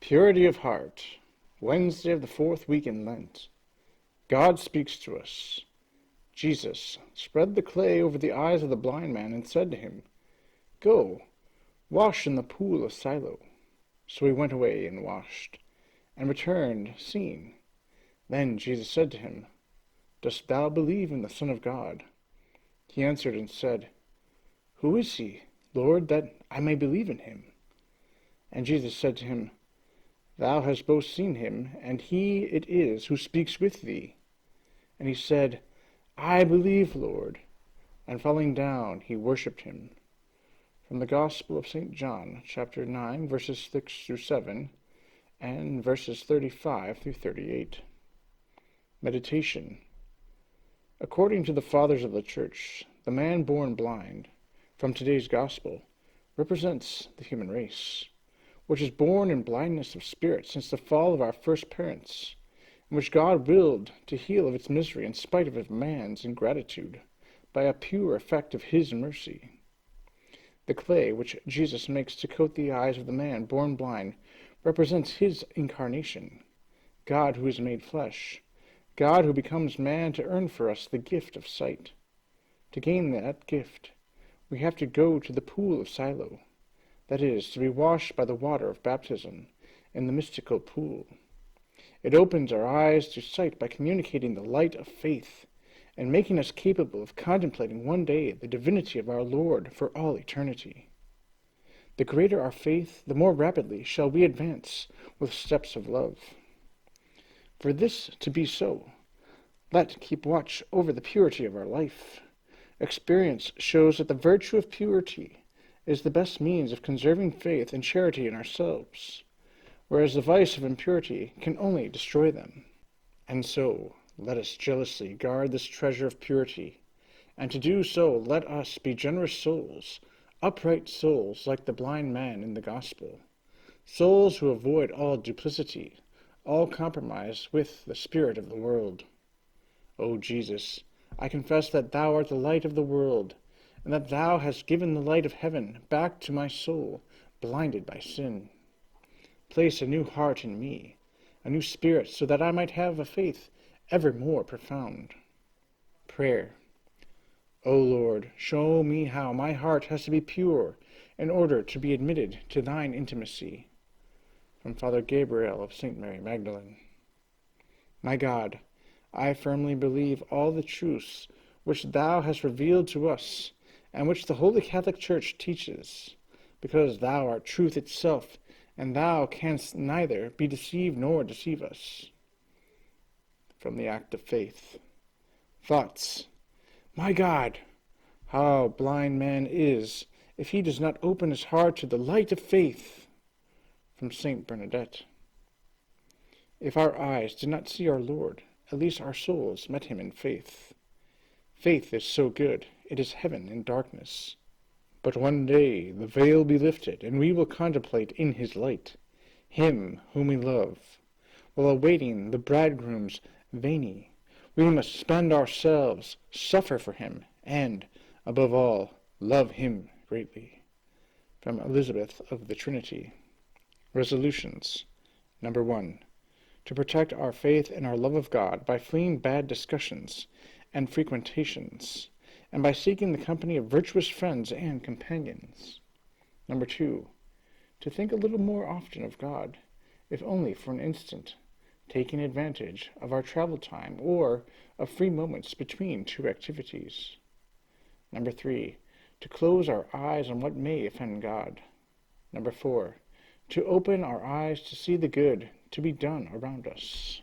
Purity of heart. Wednesday of the fourth week in Lent. God speaks to us. Jesus spread the clay over the eyes of the blind man and said to him, "Go, wash in the pool of Siloam." So he went away and washed, and returned seeing. Then Jesus said to him, "Dost thou believe in the Son of God?" He answered and said, "Who is he, Lord, that I may believe in him?" And Jesus said to him, "Thou hast both seen him, and he it is who speaks with thee." And he said, "I believe, Lord." And falling down, he worshipped him. From the Gospel of St. John, chapter 9, verses 6 through 7, and verses 35 through 38. Meditation. According to the Fathers of the Church, the man born blind, from today's Gospel, represents the human race, which is born in blindness of spirit since the fall of our first parents, and which God willed to heal of its misery in spite of man's ingratitude, by a pure effect of his mercy. The clay which Jesus makes to coat the eyes of the man born blind represents his incarnation, God who is made flesh, God who becomes man to earn for us the gift of sight. To gain that gift, we have to go to the pool of Siloam, that is, to be washed by the water of baptism in the mystical pool. It opens our eyes to sight by communicating the light of faith and making us capable of contemplating one day the divinity of our Lord for all eternity. The greater our faith, the more rapidly shall we advance with steps of love. For this to be so, let keep watch over the purity of our life. Experience shows that the virtue of purity is the best means of conserving faith and charity in ourselves, whereas the vice of impurity can only destroy them. And so, let us jealously guard this treasure of purity, and to do so let us be generous souls, upright souls like the blind man in the Gospel, souls who avoid all duplicity, all compromise with the spirit of the world. O Jesus, I confess that thou art the light of the world, and that thou hast given the light of heaven back to my soul, blinded by sin. Place a new heart in me, a new spirit, so that I might have a faith ever more profound. Prayer. O Lord, show me how my heart has to be pure in order to be admitted to thine intimacy. From Father Gabriel of St. Mary Magdalene. My God, I firmly believe all the truths which thou hast revealed to us, and which the Holy Catholic Church teaches, because thou art truth itself, and thou canst neither be deceived nor deceive us. From the Act of Faith. Thoughts. My God, how blind man is if he does not open his heart to the light of faith. From Saint Bernadette. If our eyes did not see our Lord, at least our souls met him in faith. Faith is so good, it is heaven in darkness. But one day the veil be lifted, and we will contemplate in his light him whom we love. While awaiting the bridegroom's veni, we must spend ourselves, suffer for him, and, above all, love him greatly. From Elizabeth of the Trinity. Resolutions. Number 1. To protect our faith and our love of God by fleeing bad discussions and frequentations, and by seeking the company of virtuous friends and companions. Number 2. To think a little more often of God, if only for an instant, taking advantage of our travel time or of free moments between two activities. Number 3. To close our eyes on what may offend God. Number 4. To open our eyes to see the good to be done around us.